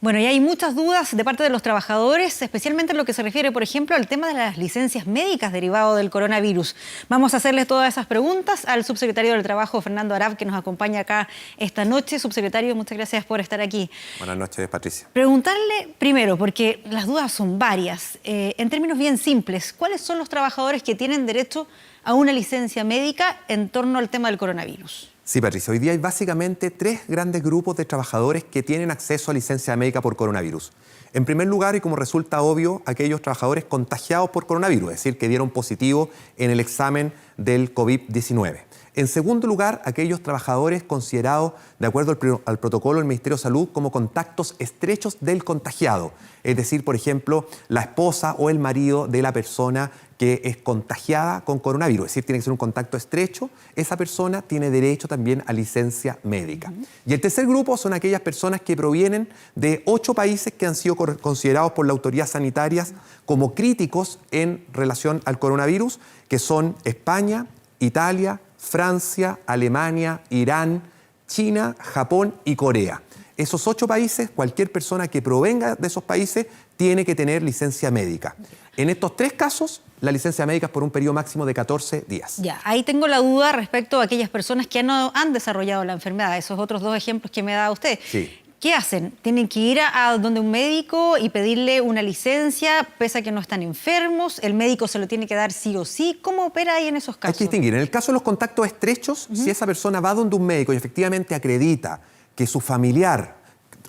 Bueno, y hay muchas dudas de parte de los trabajadores, especialmente en lo que se refiere, por ejemplo, al tema de las licencias médicas derivado del coronavirus. Vamos a hacerles todas esas preguntas al subsecretario del Trabajo, Fernando Arap, que nos acompaña acá esta noche. Subsecretario, muchas gracias por estar aquí. Buenas noches, Patricia. Preguntarle primero, porque las dudas son varias, en términos bien simples, ¿cuáles son los trabajadores que tienen derecho a una licencia médica en torno al tema del coronavirus? Sí, Patricia, hoy día hay básicamente tres grandes grupos de trabajadores que tienen acceso a licencia médica por coronavirus. En primer lugar, y como resulta obvio, aquellos trabajadores contagiados por coronavirus, es decir, que dieron positivo en el examen del COVID-19. En segundo lugar, aquellos trabajadores considerados, de acuerdo al protocolo del Ministerio de Salud, como contactos estrechos del contagiado. Es decir, por ejemplo, la esposa o el marido de la persona que es contagiada con coronavirus. Es decir, tiene que ser un contacto estrecho. Esa persona tiene derecho también a licencia médica. Y el tercer grupo son aquellas personas que provienen de 8 países que han sido considerados por la autoridad sanitarias como críticos en relación al coronavirus, que son España, Italia, Francia, Alemania, Irán, China, Japón y Corea. Esos 8 países, cualquier persona que provenga de esos países tiene que tener licencia médica. En estos 3 casos, la licencia médica es por un periodo máximo de 14 días. Ya, ahí tengo la duda respecto a aquellas personas que no han desarrollado la enfermedad, esos otros 2 ejemplos que me da usted. Sí. ¿Qué hacen? ¿Tienen que ir a donde un médico y pedirle una licencia pese a que no están enfermos? ¿El médico se lo tiene que dar sí o sí? ¿Cómo opera ahí en esos casos? Hay que distinguir. En el caso de los contactos estrechos, si esa persona va donde un médico y efectivamente acredita que su familiar,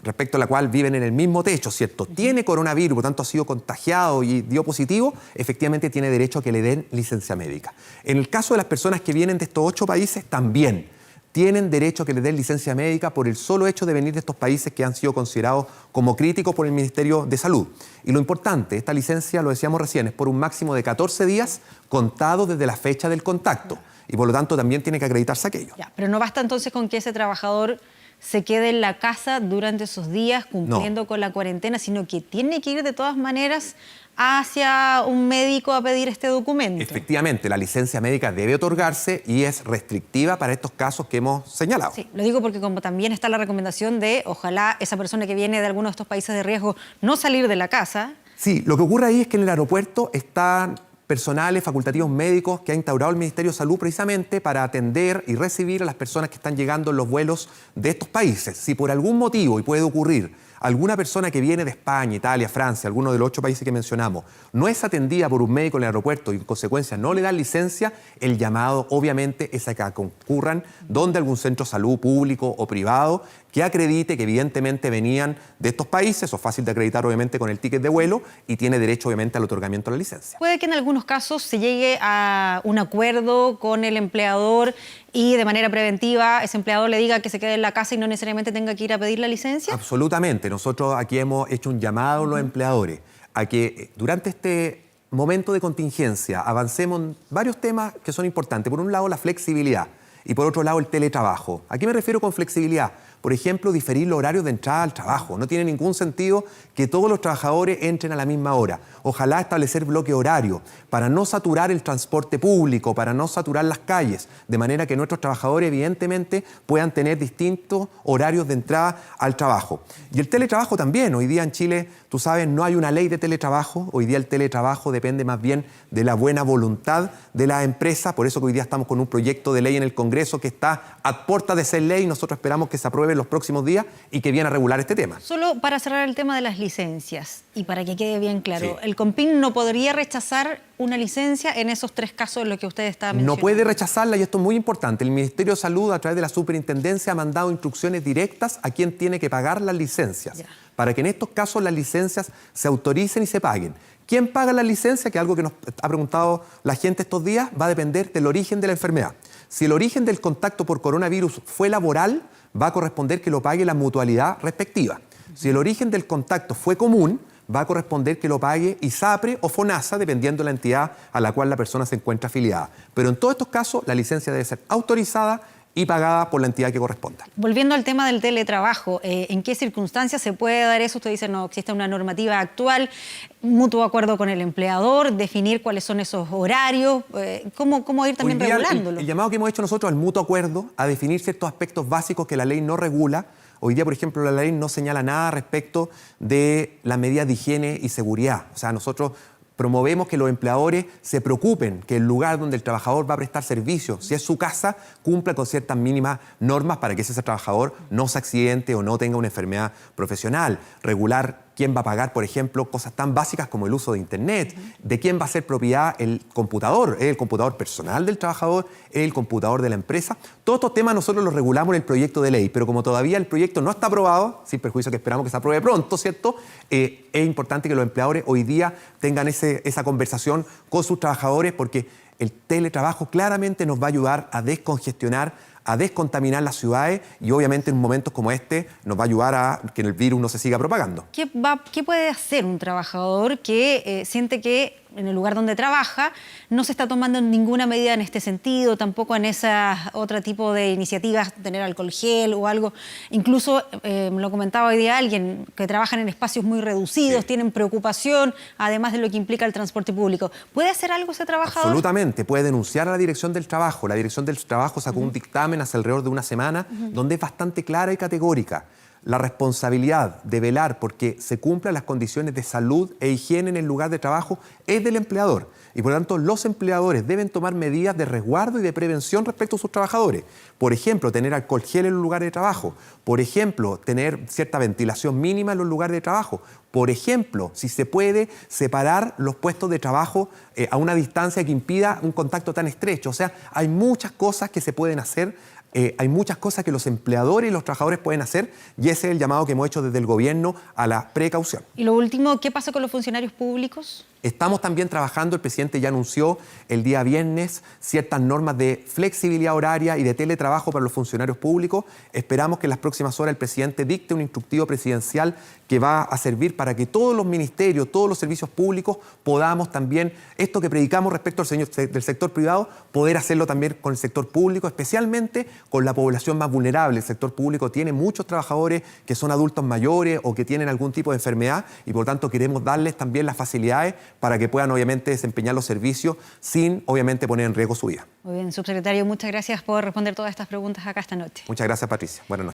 respecto a la cual viven en el mismo techo, ¿cierto?, tiene coronavirus, por tanto ha sido contagiado y dio positivo, efectivamente tiene derecho a que le den licencia médica. En el caso de las personas que vienen de estos 8 países, también tienen derecho a que les den licencia médica por el solo hecho de venir de estos países que han sido considerados como críticos por el Ministerio de Salud. Y lo importante, esta licencia, lo decíamos recién, es por un máximo de 14 días contados desde la fecha del contacto. Y por lo tanto también tiene que acreditarse aquello. Ya, pero no basta entonces con que ese trabajador se quede en la casa durante esos días cumpliendo con la cuarentena, sino que tiene que ir de todas maneras hacia un médico a pedir este documento. Efectivamente, la licencia médica debe otorgarse y es restrictiva para estos casos que hemos señalado. Sí, lo digo porque como también está la recomendación de, ojalá esa persona que viene de alguno de estos países de riesgo no salir de la casa. Sí, lo que ocurre ahí es que en el aeropuerto están personales, facultativos médicos que ha instaurado el Ministerio de Salud precisamente para atender y recibir a las personas que están llegando en los vuelos de estos países. Si por algún motivo, y puede ocurrir, alguna persona que viene de España, Italia, Francia, alguno de los 8 países que mencionamos, no es atendida por un médico en el aeropuerto y en consecuencia no le dan licencia, el llamado obviamente es a que concurran donde algún centro de salud público o privado que acredite que evidentemente venían de estos países, eso es fácil de acreditar obviamente con el ticket de vuelo y tiene derecho obviamente al otorgamiento de la licencia. Puede que en algunos casos se llegue a un acuerdo con el empleador y de manera preventiva ese empleador le diga que se quede en la casa y no necesariamente tenga que ir a pedir la licencia. Absolutamente. Nosotros aquí hemos hecho un llamado a los empleadores a que durante este momento de contingencia avancemos en varios temas que son importantes. Por un lado, la flexibilidad y por otro lado, el teletrabajo. ¿A qué me refiero con flexibilidad? Por ejemplo, diferir los horarios de entrada al trabajo. No tiene ningún sentido que todos los trabajadores entren a la misma hora. Ojalá establecer bloque horario para no saturar el transporte público, para no saturar las calles, de manera que nuestros trabajadores evidentemente puedan tener distintos horarios de entrada al trabajo. Y el teletrabajo también. Hoy día en Chile, tú sabes, no hay una ley de teletrabajo. Hoy día el teletrabajo depende más bien de la buena voluntad de la empresa. Por eso que hoy día estamos con un proyecto de ley en el Congreso que está a puertas de ser ley. Nosotros esperamos que se apruebe en los próximos días y que viene a regular este tema. Solo para cerrar el tema de las licencias y para que quede bien claro, Sí. ¿el CONPIN no podría rechazar una licencia en esos 3 casos en los que usted está mencionando? No puede rechazarla y esto es muy importante. El Ministerio de Salud, a través de la Superintendencia, ha mandado instrucciones directas a quien tiene que pagar las licencias, Ya. para que en estos casos las licencias se autoricen y se paguen. ¿Quién paga la licencia? Que es algo que nos ha preguntado la gente estos días, va a depender del origen de la enfermedad. Si el origen del contacto por coronavirus fue laboral, va a corresponder que lo pague la mutualidad respectiva. Si el origen del contacto fue común, va a corresponder que lo pague ISAPRE o FONASA, dependiendo de la entidad a la cual la persona se encuentra afiliada. Pero en todos estos casos, la licencia debe ser autorizada y pagada por la entidad que corresponda. Volviendo al tema del teletrabajo, ¿en qué circunstancias se puede dar eso? Usted dice no existe una normativa actual, mutuo acuerdo con el empleador, definir cuáles son esos horarios, cómo ir también regulándolo. El llamado que hemos hecho nosotros al mutuo acuerdo, a definir ciertos aspectos básicos que la ley no regula. Hoy día, por ejemplo, la ley no señala nada respecto de las medidas de higiene y seguridad. O sea, nosotros promovemos que los empleadores se preocupen que el lugar donde el trabajador va a prestar servicios, si es su casa, cumpla con ciertas mínimas normas para que ese trabajador no se accidente o no tenga una enfermedad profesional. Regular quién va a pagar, por ejemplo, cosas tan básicas como el uso de Internet, de quién va a ser propiedad el computador, ¿es el computador personal del trabajador, es el computador de la empresa? Todos estos temas nosotros los regulamos en el proyecto de ley, pero como todavía el proyecto no está aprobado, sin perjuicio que esperamos que se apruebe pronto, ¿cierto? Es importante que los empleadores hoy día tengan esa conversación con sus trabajadores, porque el teletrabajo claramente nos va a ayudar a descongestionar, a descontaminar las ciudades y obviamente en momentos como este nos va a ayudar a que el virus no se siga propagando. ¿Qué puede hacer un trabajador que siente que en el lugar donde trabaja no se está tomando ninguna medida en este sentido, tampoco en esa otro tipo de iniciativas, tener alcohol gel o algo? Incluso, me lo comentaba hoy día alguien, que trabajan en espacios muy reducidos, tienen preocupación, además de lo que implica el transporte público. ¿Puede hacer algo ese trabajador? Absolutamente, puede denunciar a la Dirección del Trabajo. La Dirección del Trabajo sacó un dictamen hace alrededor de una semana donde es bastante clara y categórica. La responsabilidad de velar porque se cumplan las condiciones de salud e higiene en el lugar de trabajo es del empleador. Y por lo tanto, los empleadores deben tomar medidas de resguardo y de prevención respecto a sus trabajadores. Por ejemplo, tener alcohol gel en los lugares de trabajo. Por ejemplo, tener cierta ventilación mínima en los lugares de trabajo. Por ejemplo, si se puede, separar los puestos de trabajo a una distancia que impida un contacto tan estrecho. O sea, hay muchas cosas que se pueden hacer. Hay muchas cosas que los empleadores y los trabajadores pueden hacer y ese es el llamado que hemos hecho desde el gobierno a la precaución. Y lo último, ¿qué pasa con los funcionarios públicos? Estamos también trabajando, el presidente ya anunció el día viernes ciertas normas de flexibilidad horaria y de teletrabajo para los funcionarios públicos. Esperamos que en las próximas horas el presidente dicte un instructivo presidencial que va a servir para que todos los ministerios, todos los servicios públicos podamos también, esto que predicamos respecto del sector privado, poder hacerlo también con el sector público, especialmente con la población más vulnerable. El sector público tiene muchos trabajadores que son adultos mayores o que tienen algún tipo de enfermedad y por tanto queremos darles también las facilidades para que puedan obviamente desempeñar los servicios sin obviamente poner en riesgo su vida. Muy bien, subsecretario, muchas gracias por responder todas estas preguntas acá esta noche. Muchas gracias, Patricia. Buenas noches.